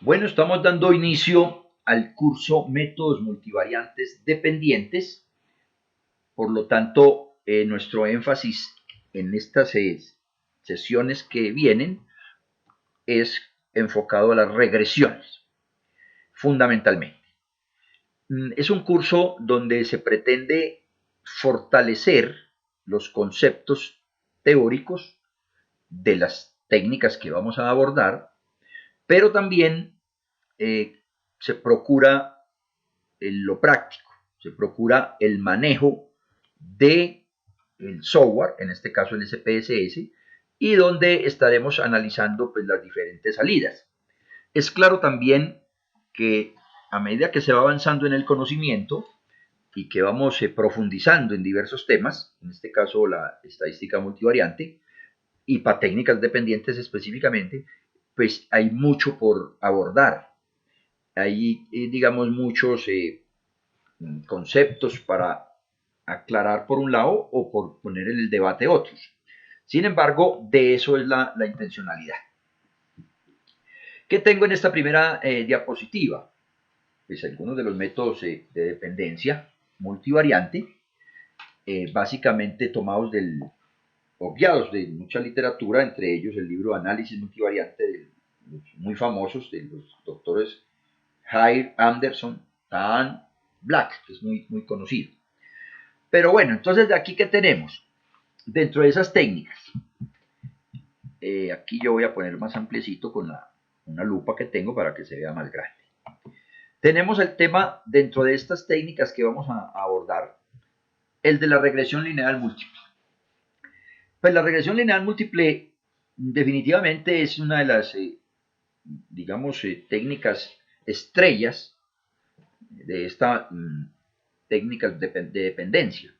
Bueno, estamos dando inicio al curso Métodos Multivariantes Dependientes. Por lo tanto, nuestro énfasis en estas sesiones que vienen es enfocado a las regresiones, fundamentalmente. Es un curso donde se pretende fortalecer los conceptos teóricos de las técnicas que vamos a abordar, pero también se procura lo práctico, se procura el manejo de el software, en este caso el SPSS, y donde estaremos analizando pues, las diferentes salidas. Es claro también que a medida que se va avanzando en el conocimiento y que vamos profundizando en diversos temas, en este caso la estadística multivariante, y para técnicas dependientes específicamente, pues hay mucho por abordar. Hay, digamos, muchos conceptos para aclarar por un lado o por poner en el debate otros. Sin embargo, de eso es la intencionalidad. ¿Qué tengo en esta primera diapositiva? Pues algunos de los métodos de dependencia multivariante, básicamente tomados o guiados de mucha literatura, entre ellos el libro Análisis Multivariante de los muy famosos de los doctores Hire, Anderson, Tan, Black, que es muy conocido. Pero bueno, entonces de aquí, ¿qué tenemos? Dentro de esas técnicas, aquí yo voy a poner más ampliecito con una lupa que tengo para que se vea más grande. Tenemos el tema dentro de estas técnicas que vamos a abordar, el de la regresión lineal múltiple. Pues la regresión lineal múltiple definitivamente es una de las, digamos, técnicas estrellas de esta técnica de dependencia.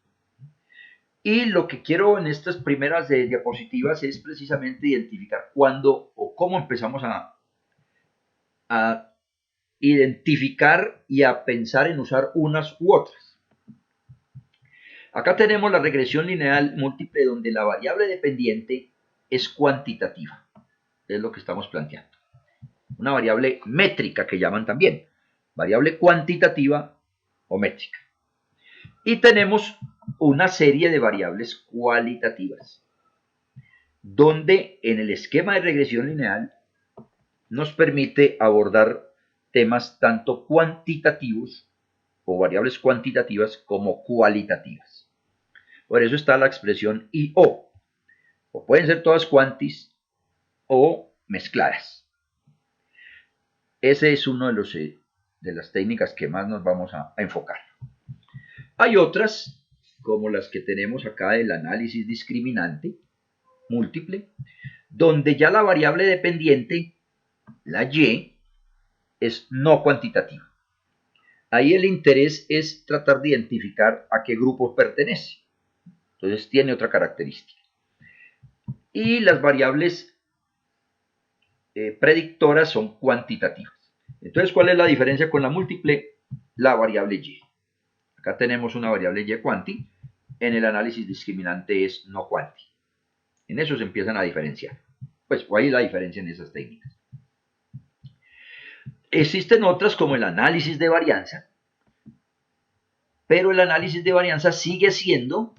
Y lo que quiero en estas primeras diapositivas es precisamente identificar cuándo o cómo empezamos a identificar y a pensar en usar unas u otras. Acá tenemos la regresión lineal múltiple donde la variable dependiente es cuantitativa. Es lo que estamos planteando. Una variable métrica que llaman también. Variable cuantitativa o métrica. Y tenemos una serie de variables cualitativas, donde en el esquema de regresión lineal nos permite abordar temas tanto cuantitativos o variables cuantitativas como cualitativas. Por eso está la expresión y o pueden ser todas cuantis o mezcladas. Ese es uno de las técnicas que más nos vamos a enfocar. Hay otras, como las que tenemos acá del análisis discriminante múltiple, donde ya la variable dependiente, la y, es no cuantitativa. Ahí el interés es tratar de identificar a qué grupo pertenece. Entonces tiene otra característica. Y las variables predictoras son cuantitativas. Entonces, ¿cuál es la diferencia con la múltiple? La variable y. Acá tenemos una variable y cuanti. En el análisis discriminante es no cuanti. En eso se empiezan a diferenciar. Pues ahí es la diferencia en esas técnicas. Existen otras como el análisis de varianza, pero el análisis de varianza sigue siendo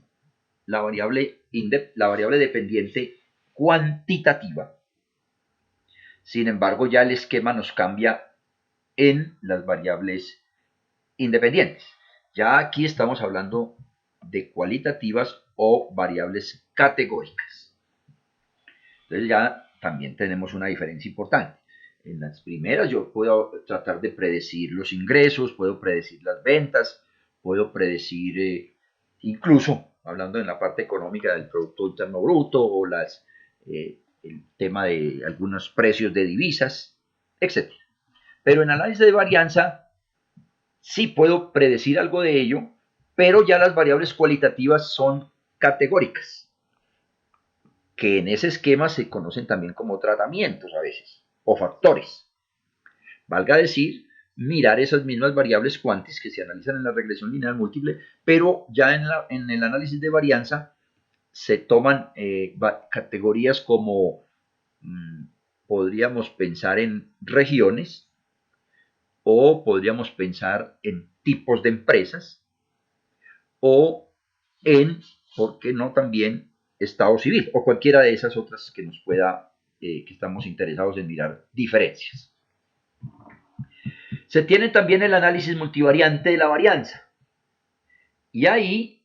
la variable dependiente cuantitativa. Sin embargo, ya el esquema nos cambia en las variables independientes. Ya aquí estamos hablando de cualitativas o variables categóricas. Entonces ya también tenemos una diferencia importante. En las primeras yo puedo tratar de predecir los ingresos, puedo predecir las ventas, puedo predecir incluso, hablando en la parte económica del Producto Interno Bruto o el tema de algunos precios de divisas, etc. Pero en análisis de varianza sí puedo predecir algo de ello, pero ya las variables cualitativas son categóricas, que en ese esquema se conocen también como tratamientos a veces, o factores. Valga decir, mirar esas mismas variables cuantis que se analizan en la regresión lineal múltiple, pero ya en el análisis de varianza se toman categorías como podríamos pensar en regiones, o podríamos pensar en tipos de empresas, o en, ¿por qué no también Estado civil? O cualquiera de esas otras que nos pueda, que estamos interesados en mirar diferencias. Se tiene también el análisis multivariante de la varianza. Y ahí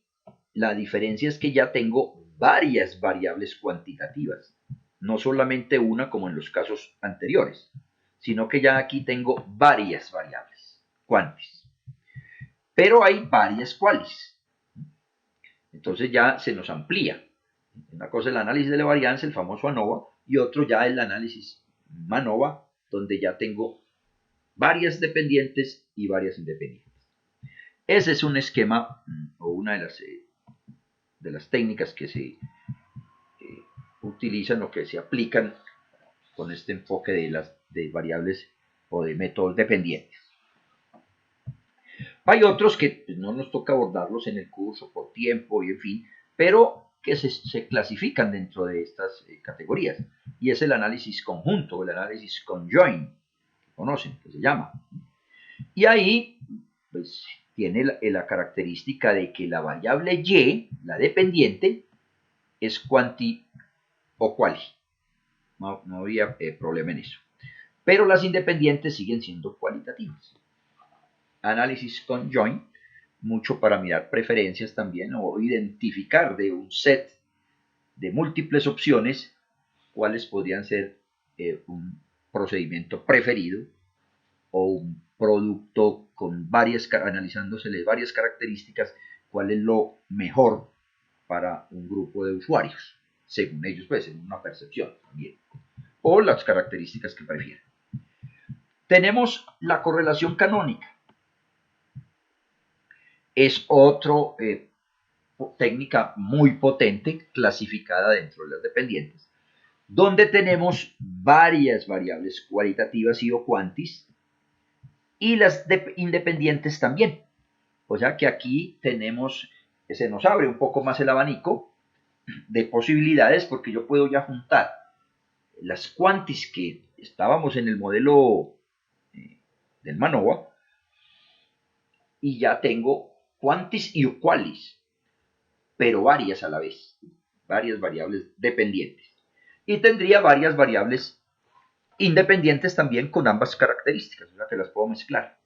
la diferencia es que ya tengo varias variables cuantitativas, no solamente una como en los casos anteriores, sino que ya aquí tengo varias variables cuantis. Pero hay varias cuales. Entonces ya se nos amplía. Una cosa es el análisis de la varianza, el famoso ANOVA, y otro ya el análisis MANOVA, donde ya tengo varias dependientes y varias independientes. Ese es un esquema o una de las técnicas que se utilizan o que se aplican con este enfoque de variables o de métodos dependientes. Hay otros que pues, no nos toca abordarlos en el curso por tiempo y en fin, pero que se clasifican dentro de estas categorías. Y es el análisis conjunto, el análisis conjoint, que conocen, que se llama. Y ahí, pues, tiene la característica de que la variable y, la dependiente, es cuanti o quali. No había problema en eso. Pero las independientes siguen siendo cualitativas. Análisis conjoint, mucho para mirar preferencias también o identificar de un set de múltiples opciones cuáles podrían ser un procedimiento preferido o un producto con varias, analizándosele varias características, cuál es lo mejor para un grupo de usuarios, según ellos, pues, en una percepción también, o las características que prefieran. Tenemos la correlación canónica. Es otra técnica muy potente, clasificada dentro de las dependientes, donde tenemos varias variables cualitativas y o cuantis, y las independientes también. O sea que aquí tenemos, se nos abre un poco más el abanico de posibilidades, porque yo puedo ya juntar las cuantis que estábamos en el modelo del MANOVA, y ya tengo cuantis y qualis, pero varias a la vez, varias variables dependientes. Y tendría varias variables independientes también con ambas características, o sea que las puedo mezclar.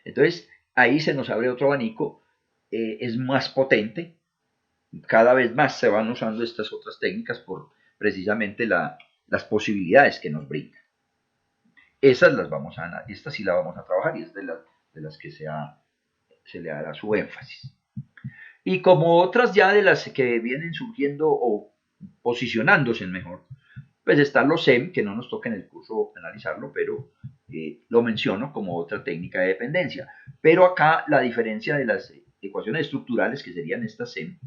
Entonces, ahí se nos abre otro abanico, es más potente, cada vez más se van usando estas otras técnicas por precisamente las posibilidades que nos brindan. Esas las vamos a, estas sí las vamos a trabajar y es de las que se le dará su énfasis. Y como otras ya de las que vienen surgiendo o posicionándose mejor, pues están los SEM, que no nos toca en el curso analizarlo, pero lo menciono como otra técnica de dependencia. Pero acá la diferencia de las ecuaciones estructurales, que serían estas SEM,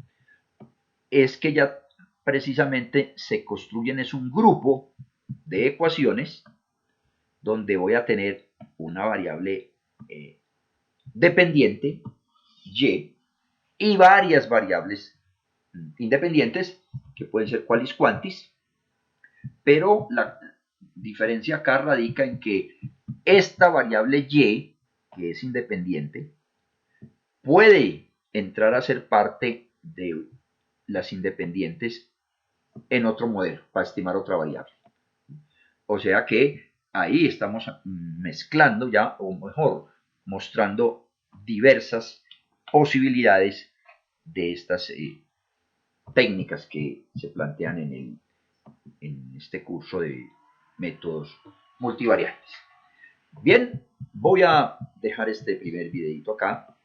es que ya precisamente se construyen, es un grupo de ecuaciones donde voy a tener una variable dependiente, y varias variables independientes, que pueden ser qualis quantis, pero la diferencia acá radica en que esta variable y, que es independiente, puede entrar a ser parte de las independientes en otro modelo, para estimar otra variable. O sea que ahí estamos mezclando ya, o mejor, mostrando diversas posibilidades de estas técnicas que se plantean en este curso de métodos multivariantes. Bien, voy a dejar este primer videito acá